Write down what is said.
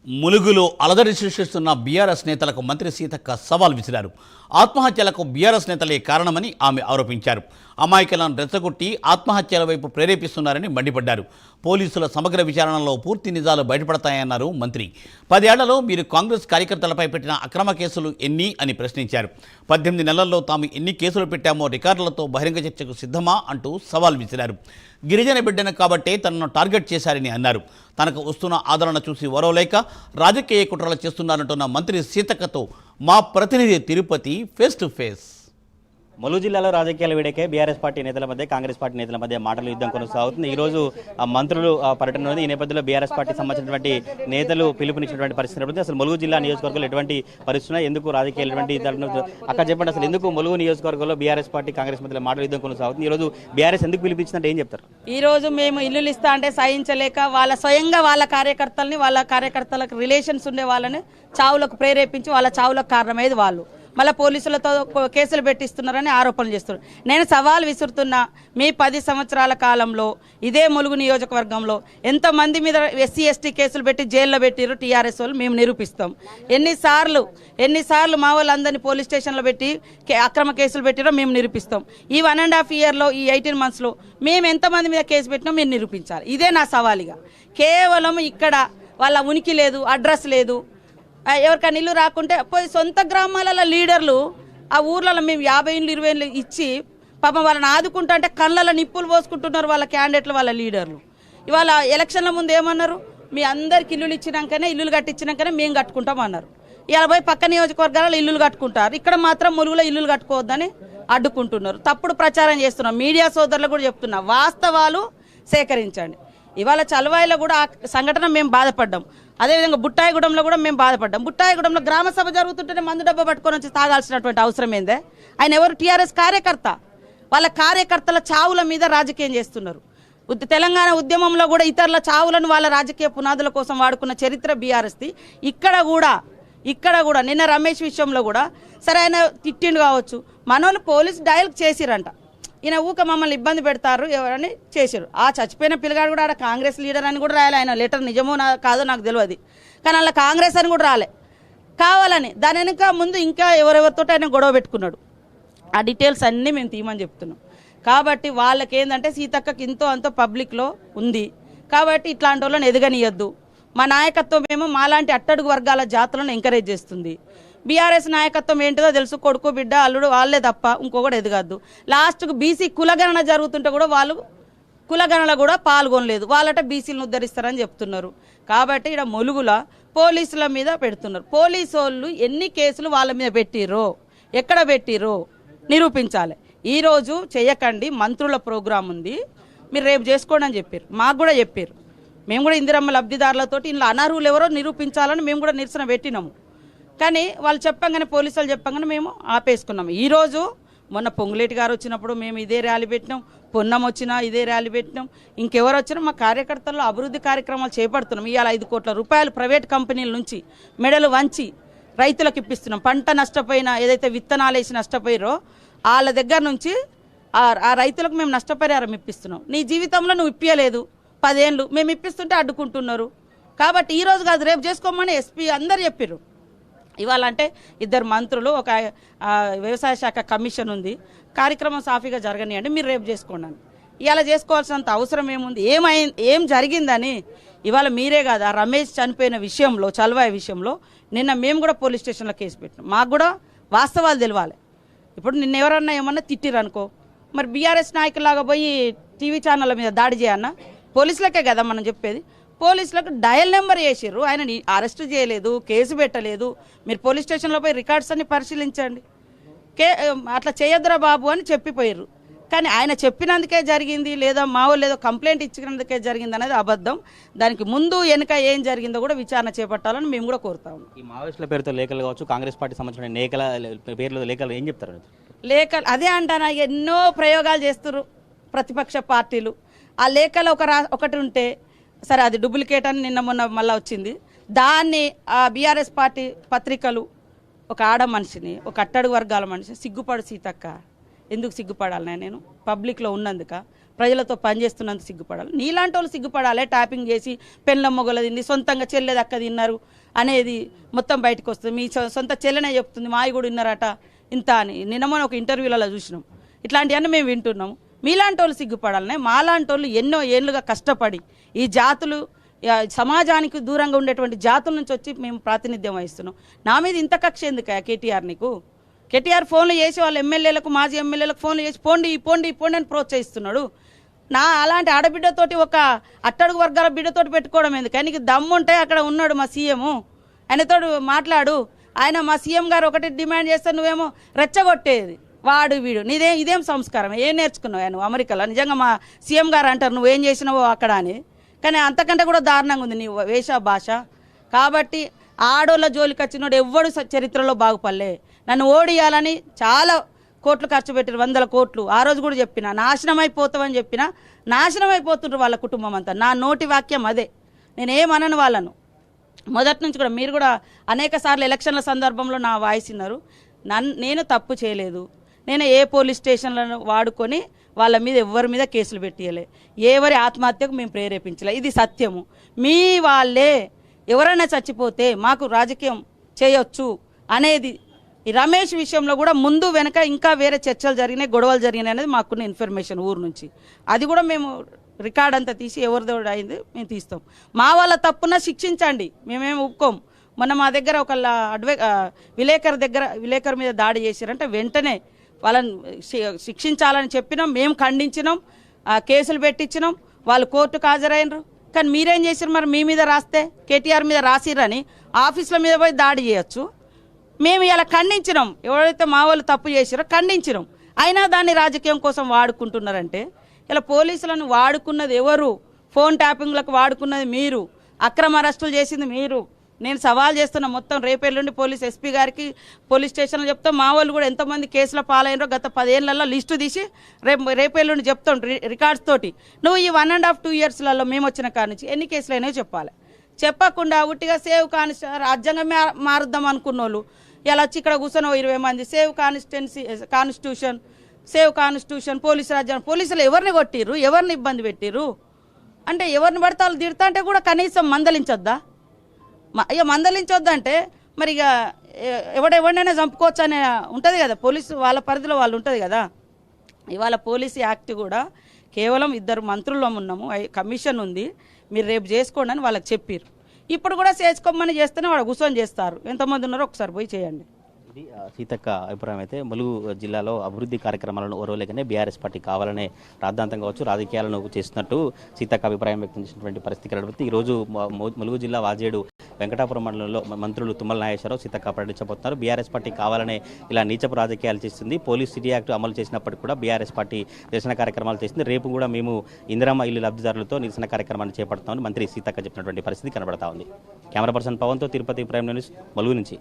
ములుగులో అలజడి సృష్టిస్తున్న బీఆర్ఎస్ నేతలకు మంత్రి సీతక్క సవాల్ విసిరారు. ఆత్మహత్యలకు బీఆర్ఎస్ నేతలే కారణమని ఆమె ఆరోపించారు. అమాయకులను రెచ్చగొట్టి ఆత్మహత్యల వైపు ప్రేరేపిస్తున్నారని మండిపడ్డారు. పోలీసుల సమగ్ర విచారణలో పూర్తి నిజాలు బయటపడతాయన్నారు మంత్రి. 10 ఏళ్లలో మీరు కాంగ్రెస్ కార్యకర్తలపై పెట్టిన అక్రమ కేసులు ఎన్ని అని ప్రశ్నించారు. 18 నెలల్లో తాము ఎన్ని కేసులు పెట్టామో రికార్డులతో బహిరంగ చర్చకు సిద్ధమా అంటూ సవాల్ విసిరారు. గిరిజన బిడ్డను కాబట్టే తనను టార్గెట్ చేశారని అన్నారు. తనకు వస్తున్న ఆదరణ చూసి వరవలేక రాజకీయ కుట్రలు చేస్తున్నారంటున్న మంత్రి సీతక్కతో మా ప్రతినిధి Tirupati face to face. Mulugu జిల్లాలో రాజకీయాలు వేడెక్కే బీఆర్ఎస్ పార్టీ నేతల మధ్య కాంగ్రెస్ పార్టీ నేతల మధ్య మాటల యుద్ధం కొనసాగుతుంది. ఈ రోజు మంత్రులు పర్యటన ఉంది. ఈ నేపథ్యంలో బీఆర్ఎస్ పార్టీ సంబంధించినటువంటి నేతలు పిలుపునిచ్చినటువంటి పరిస్థితి. అసలు ములుగు జిల్లా నియోజకవర్గంలో ఎటువంటి పరిస్థితున్నా, ఎందుకు రాజకీయాలు అక్కడ చెప్పండి, అసలు ఎందుకు ములుగు నియోజకవర్గంలో బీఆర్ఎస్ పార్టీ కాంగ్రెస్ మధ్య మాటల యుద్ధం కొనసాగుతుంది? ఈ రోజు బీఆర్ఎస్ ఎందుకు పిలిపించిందంటే ఏం చెప్తారు? ఈ రోజు మేము ఇల్లులు ఇస్తా అంటే సహించలేక స్వయంగా వాళ్ళ కార్యకర్తలకు రిలేషన్స్ ఉండే వాళ్ళని చావులకు ప్రేరేపించి వాళ్ళ చావులకు కారణమయ్యేది వాళ్ళు. మళ్ళీ పోలీసులతో కేసులు పెట్టిస్తున్నారని ఆరోపణలు చేస్తున్నారు. నేను సవాల్ విసురుతున్నా, మీ 10 సంవత్సరాల కాలంలో ఇదే ములుగు నియోజకవర్గంలో ఎంతమంది మీద SC ST కేసులు పెట్టి జైల్లో పెట్టిరు టీఆర్ఎస్ వాళ్ళు, మేము నిరూపిస్తాం. ఎన్నిసార్లు మా వాళ్ళందరినీ పోలీస్ స్టేషన్లో పెట్టి అక్రమ కేసులు పెట్టిరో మేము నిరూపిస్తాం. ఈ 1.5 ఇయర్లో, ఈ 18 మంత్స్లో మేము ఎంతమంది మీద కేసు పెట్టినా మీరు నిరూపించాలి. ఇదే నా సవాలిగా. కేవలం ఇక్కడ వాళ్ళ ఉనికి లేదు, అడ్రస్ లేదు. ఎవరికైనా ఇల్లు రాకుంటే పోయి సొంత గ్రామాలలో లీడర్లు ఆ ఊర్లలో మేము 50 ఇండ్లు 20 ఇండ్లు ఇచ్చి పాపం వాళ్ళని ఆదుకుంటా అంటే కళ్ళలో నిప్పులు పోసుకుంటున్నారు వాళ్ళ క్యాండిడేట్లు, వాళ్ళ లీడర్లు. ఇవాళ ఎలక్షన్ల ముందు ఏమన్నారు, మీ అందరికి ఇల్లులు ఇచ్చినాకనే, ఇల్లులు కట్టించినాకనే మేము కట్టుకుంటాం అన్నారు. ఇలా పోయి పక్క నియోజకవర్గాలలో ఇల్లులు కట్టుకుంటారు, ఇక్కడ మాత్రం ములుగులో ఇల్లులు కట్టుకోవద్దని అడ్డుకుంటున్నారు. తప్పుడు ప్రచారం చేస్తున్నాం. మీడియా సోదరులు కూడా చెప్తున్నా, వాస్తవాలు సేకరించండి. ఇవాళ చలవాయిలో కూడా ఆ సంఘటన మేము బాధపడ్డాం. అదేవిధంగా బుట్టాయిగూడెంలో కూడా మేము బాధపడ్డాం. బుట్టాయిగూడెంలో గ్రామ సభ జరుగుతుంటేనే మందు డబ్బా పట్టుకొని వచ్చి తాగాల్సినటువంటి అవసరం ఏందే? ఆయన ఎవరు? టీఆర్ఎస్ కార్యకర్త. వాళ్ళ కార్యకర్తల చావుల మీద రాజకీయం చేస్తున్నారు. తెలంగాణ ఉద్యమంలో కూడా ఇతరుల చావులను వాళ్ళ రాజకీయ పునాదుల కోసం వాడుకున్న చరిత్ర బీఆర్ఎస్ది. ఇక్కడ కూడా నిన్న రమేష్ విషయంలో కూడా సరే ఆయన తిట్టిండు కావచ్చు, మనోళ్ళు పోలీస్ డయల్ చేసిరంట, ఈయన ఊక మమ్మల్ని ఇబ్బంది పెడతారు ఎవరని చేశారు. ఆ చచ్చిపోయిన పిల్లగాడు కూడా ఆడ కాంగ్రెస్ లీడర్ అని కూడా రాయాలి. ఆయన లెటర్ నిజమో కాదో నాకు తెలియదు, కానీ అలా కాంగ్రెస్ అని కూడా రాలే. కావాలని దాని వెనుక ముందు ఇంకా ఎవరెవరితో ఆయన గొడవ పెట్టుకున్నాడు. ఆ డీటెయిల్స్ అన్నీ మేము తీయమని చెప్తున్నాం. కాబట్టి వాళ్ళకి ఏంటంటే సీతక్కకి ఇంతో అంతో పబ్లిక్లో ఉంది కాబట్టి ఇట్లాంటి వాళ్ళని ఎదగనియద్దు. మా నాయకత్వం ఏమో మాలాంటి అట్టడుగు వర్గాల జాతులను ఎంకరేజ్ చేస్తుంది. బీఆర్ఎస్ నాయకత్వం ఏంటిదో తెలుసు, కొడుకు బిడ్డ అల్లుడు వాళ్ళే తప్ప ఇంకొకటి ఎదగద్దు. లాస్ట్కు బీసీ కులగణన జరుగుతుంటే కూడా వాళ్ళు కులగణన కూడా పాల్గొనలేదు. వాళ్ళట బీసీలను ఉద్ధరిస్తారని చెప్తున్నారు. కాబట్టి ఇక్కడ ములుగుల పోలీసుల మీద పెడుతున్నారు. పోలీసు వాళ్ళు ఎన్ని కేసులు వాళ్ళ మీద పెట్టిరో, ఎక్కడ పెట్టిరో నిరూపించాలి. ఈరోజు చేయకండి, మంత్రుల ప్రోగ్రాం ఉంది, మీరు రేపు చేసుకోండి అని చెప్పారు. మాకు కూడా చెప్పారు. మేము కూడా ఇందిరమ్మ లబ్ధిదారులతోటి ఇంట్లో అనర్హులు ఎవరో నిరూపించాలని మేము కూడా నిరసన పెట్టినాము. కానీ వాళ్ళు చెప్పంగానే, పోలీసులు చెప్పంగానే మేము ఆపేసుకున్నాము. ఈరోజు మొన్న పొంగులేటి గారు వచ్చినప్పుడు మేము ఇదే ర్యాలీ పెట్టినాం, పొన్నం వచ్చినా ఇదే ర్యాలీ పెట్టినాం. ఇంకెవరు వచ్చినా మా కార్యకర్తల్లో అభివృద్ధి కార్యక్రమాలు చేపడుతున్నాం. ఇవాళ 5 కోట్ల రూపాయలు ప్రైవేట్ కంపెనీల నుంచి మెడలు వంచి రైతులకు ఇప్పిస్తున్నాం. పంట నష్టపోయిన, ఏదైతే విత్తనాలు వేసి నష్టపోయారో వాళ్ళ దగ్గర నుంచి ఆ రైతులకు మేము నష్టపరిహారం ఇప్పిస్తున్నాం. నీ జీవితంలో నువ్వు ఇప్పించలేదు, 10 ఏళ్ళు మేము ఇప్పిస్తుంటే అడ్డుకుంటున్నారు. కాబట్టి ఈరోజు కాదు, రేపు చేసుకోమని ఎస్పీ అందరు చెప్పారు. ఇవాళ అంటే 2 మంత్రులు, ఒక వ్యవసాయ శాఖ కమిషన్ ఉంది, కార్యక్రమం సాఫీగా జరగనియండి, మీరు రేపు చేసుకోండి అని. ఇవాళ చేసుకోవాల్సినంత అవసరం ఏముంది? ఏం జరిగిందని ఇవాళ మీరే కాదు, ఆ రమేష్ చనిపోయిన విషయంలో, చల్వాయి విషయంలో నిన్న మేము కూడా పోలీస్ స్టేషన్లో కేసు పెట్టినాం. మాకు కూడా వాస్తవాలు తెలవాలి. ఇప్పుడు నిన్న ఎవరన్నా ఏమన్నా తిట్టిరనుకో, మరి బీఆర్ఎస్ నాయకులాగా పోయి టీవీ ఛానళ్ళ మీద దాడి చేయన్నా? పోలీసులకే కదా మనం చెప్పేది. పోలీసులకు డయల్ నెంబర్ చేసిర్రు, ఆయనని అరెస్ట్ చేయలేదు, కేసు పెట్టలేదు. మీరు పోలీస్ స్టేషన్లో పోయి రికార్డ్స్ అన్ని పరిశీలించండి. అట్లా చేయొద్దురా బాబు అని చెప్పిపోయారు. కానీ ఆయన చెప్పినందుకే జరిగింది, లేదా మావోళ్ళు ఏదో కంప్లైంట్ ఇచ్చినందుకే జరిగింది అనేది అబద్ధం. దానికి ముందు వెనుక ఏం జరిగిందో కూడా విచారణ చేపట్టాలని మేము కూడా కోరుతాము. ఈ మావోయిస్టుల పేరుతో లేఖలు కావచ్చు, కాంగ్రెస్ పార్టీ సంబంధించిన పేర్లు లేఖలు ఏం చెప్తారు? లేఖలు అదే అంటానా, ఎన్నో ప్రయోగాలు చేస్తున్నారు ప్రతిపక్ష పార్టీలు. ఆ లేఖలో ఒకటి ఉంటే సరే, అది డూప్లికేట్ అని నిన్న మొన్న మళ్ళీ వచ్చింది. దాన్ని ఆ బీఆర్ఎస్ పార్టీ పత్రికలు ఒక ఆడ మనిషిని, ఒక అట్టడుగు వర్గాల మనిషిని, సిగ్గుపడు సీతక్క, ఎందుకు సిగ్గుపడాలనే నేను పబ్లిక్లో ఉన్నందుక ప్రజలతో పనిచేస్తున్నంత సిగ్గుపడాలి. నీలాంటి వాళ్ళు సిగ్గుపడాలి. ట్యాపింగ్ చేసి పెళ్ళ మొగల తింది, సొంతంగా చెల్లెది అక్క తిన్నారు అనేది మొత్తం బయటకు వస్తుంది. మీ సొంత చెల్లెనే చెప్తుంది మాయి కూడా విన్నారట ఇంత అని. నిన్న ఒక ఇంటర్వ్యూలలో చూసినాం. ఇట్లాంటివన్నీ మేము వింటున్నాము. మీలాంటి వాళ్ళు సిగ్గుపడాలనే. మాలాంటి వాళ్ళు ఎన్నో ఏళ్ళుగా కష్టపడి ఈ జాతులు సమాజానికి దూరంగా ఉండేటువంటి జాతుల నుంచి వచ్చి మేము ప్రాతినిధ్యం వహిస్తున్నాం. నా మీద ఇంత కక్ష ఎందుకు కేటీఆర్? నీకు కేటీఆర్ ఫోన్లు చేసి వాళ్ళ ఎమ్మెల్యేలకు మాజీ ఎమ్మెల్యేలకు ఫోన్లు చేసి పోండి పోండి పోండి అని ప్రోత్సహిస్తున్నాడు. నా అలాంటి ఆడబిడ్డతోటి ఒక అట్టడుగు వర్గాల బిడ్డతోటి పెట్టుకోవడం ఎందుకు? ఆయనకి దమ్ముంటే అక్కడ ఉన్నాడు మా సీఎం, ఆయనతో మాట్లాడు. ఆయన మా సీఎం గారు ఒకటి డిమాండ్ చేస్తే నువ్వేమో రెచ్చగొట్టేది. వాడు వీడు ఇదేం సంస్కారం? ఏం నేర్చుకున్నావు నువ్వు అమెరికాలో? నిజంగా మా సీఎం గారు అంటారు నువ్వేం చేసినావో అక్కడ అని. కానీ అంతకంటే కూడా దారుణంగా ఉంది నీ వేష భాష. కాబట్టి ఆడోళ్ళ జోలికి వచ్చినోడు ఎవ్వడు చరిత్రలో బాగుపడలే. నన్ను ఓడియాలని చాలా కోట్లు ఖర్చు పెట్టారు, 100 కోట్లు. ఆ రోజు కూడా చెప్పిన నాశనం అయిపోతామని చెప్పిన, నాశనం అయిపోతుంటారు వాళ్ళ కుటుంబం అంతా. నా నోటి వాక్యం అదే. నేనేమనను వాళ్ళను. మొదటి నుంచి కూడా మీరు కూడా అనేక సార్లు ఎలక్షన్ల సందర్భంలో నా వాయిస్ విన్నారు. నేను తప్పు చేయలేదు. నేను ఏ పోలీస్ స్టేషన్లను వాడుకొని వాళ్ళ మీద ఎవరి మీద కేసులు పెట్టియలే, ఎవరి ఆత్మహత్యకు మేము ప్రేరేపించలే. ఇది సత్యము. మీ వాళ్ళే ఎవరైనా చచ్చిపోతే మాకు రాజకీయం చేయొచ్చు అనేది ఈ రమేష్ విషయంలో కూడా ముందు వెనక ఇంకా వేరే చర్చలు జరిగినాయి, గొడవలు జరిగినాయి అనేది మాకున్న ఇన్ఫర్మేషన్ ఊరు నుంచి. అది కూడా మేము రికార్డ్ అంతా తీసి ఎవరిదో అయింది మేము తీస్తాం. మా వాళ్ళ తప్పున శిక్షించండి, మేమేమి ఒప్పుకోం. మొన్న మా దగ్గర ఒక విలేకరు మీద దాడి చేశారంటే వెంటనే వాళ్ళని శిక్షించాలని చెప్పినాం, మేము ఖండించినాం, కేసులు పెట్టించినాం, వాళ్ళు కోర్టుకు హాజరైనరు. కానీ మీరేం చేశారు? మరి మీ మీద రాస్తే కేటీఆర్ మీద రాసిరని ఆఫీసుల మీద పోయి దాడి చేయొచ్చు. మేము ఇలా ఖండించినాం, ఎవరైతే మా వాళ్ళు తప్పు చేసారో ఖండించినాం. అయినా దాన్ని రాజకీయం కోసం వాడుకుంటున్నారంటే ఇలా పోలీసులను వాడుకున్నది ఎవరు? ఫోన్ ట్యాపింగ్లకు వాడుకున్నది మీరు, అక్రమ అరెస్టులు చేసింది మీరు. నేను సవాల్ చేస్తున్నా మొత్తం రేపేళ్ళుండి పోలీస్ ఎస్పీ గారికి పోలీస్ స్టేషన్లో చెప్తాం. మా వాళ్ళు కూడా ఎంతమంది కేసుల పాలైనరో గత 10 ఏళ్లలో లిస్టు తీసి రేపేళ్ళుండి చెప్తాం రికార్డ్స్ తోటి. నువ్వు ఈ 1.5 2 ఇయర్స్లలో మేము వచ్చిన కాడ నుంచి ఎన్ని కేసులు అయినాయో చెప్పాలి. చెప్పకుండా ఉట్టిగా సేవ్ రాజ్యాంగం మారుద్దాం అనుకున్న వాళ్ళు ఇలా వచ్చి ఇక్కడ కూర్చొని 20 మంది సేవ్ కాన్స్టిట్యూషన్ పోలీసు రాజ్యాంగం. పోలీసులు ఎవరిని కొట్టిర్రు? ఎవరిని ఇబ్బంది పెట్టిర్రు? అంటే ఎవరిని పడితే వాళ్ళు తిడతా అంటే కూడా కనీసం మందలించొద్దా? ఇక మందలించొద్దంటే మరి ఇక ఎవడెవడైనా చంపుకోవచ్చు అనే ఉంటుంది కదా, పోలీసు వాళ్ళ పరిధిలో వాళ్ళు ఉంటుంది కదా. ఇవాళ పోలీసు యాక్ట్ కూడా కేవలం 2 మంత్రుల్లో ఉన్నాము, కమిషన్ ఉంది, మీరు రేపు చేసుకోండి అని వాళ్ళకి చెప్పారు. ఇప్పుడు కూడా చేసుకోమని చేస్తేనే వాడు కూర్చొని చేస్తారు. ఎంతమంది ఉన్నారో ఒకసారి పోయి చేయండి. ఇది సీతక్క అభిప్రాయం. అయితే ములుగు జిల్లాలో అభివృద్ధి కార్యక్రమాలను ఓరవలేకనే బీఆర్ఎస్ పార్టీ కావాలనే రాద్ధాంతం కావచ్చు రాజకీయాలను చేస్తున్నట్టు సీతక్క అభిప్రాయం వ్యక్తం చేసినటువంటి పరిస్థితి కనబడుతుంది. ఈరోజు ములుగు జిల్లా వాజేడు వెంకటాపురం మండలంలో మంత్రులు తుమ్మల నాగేశ్వరరావు సీతక్క పర్యటించబోతున్నారు. బీఆర్ఎస్ పార్టీ కావాలనే ఇలా నీచపు రాజకీయాలు చేస్తుంది. పోలీస్ సిటీ యాక్ట్ అమలు చేసినప్పటికీ కూడా బీఆర్ఎస్ పార్టీ నిరసన కార్యక్రమాలు చేస్తుంది. రేపు కూడా మేము ఇందిరమ్మ ఇల్లు లబ్ధిదారులతో నిరసన కార్యక్రమాన్ని చేపడతామని మంత్రి సీతక్క చెప్పినటువంటి పరిస్థితి కనబడతా ఉంది. కెమెరా పర్సన్ పవన్తో తిరుపతి ప్రైమ్ న్యూస్ ములుగు నుంచి.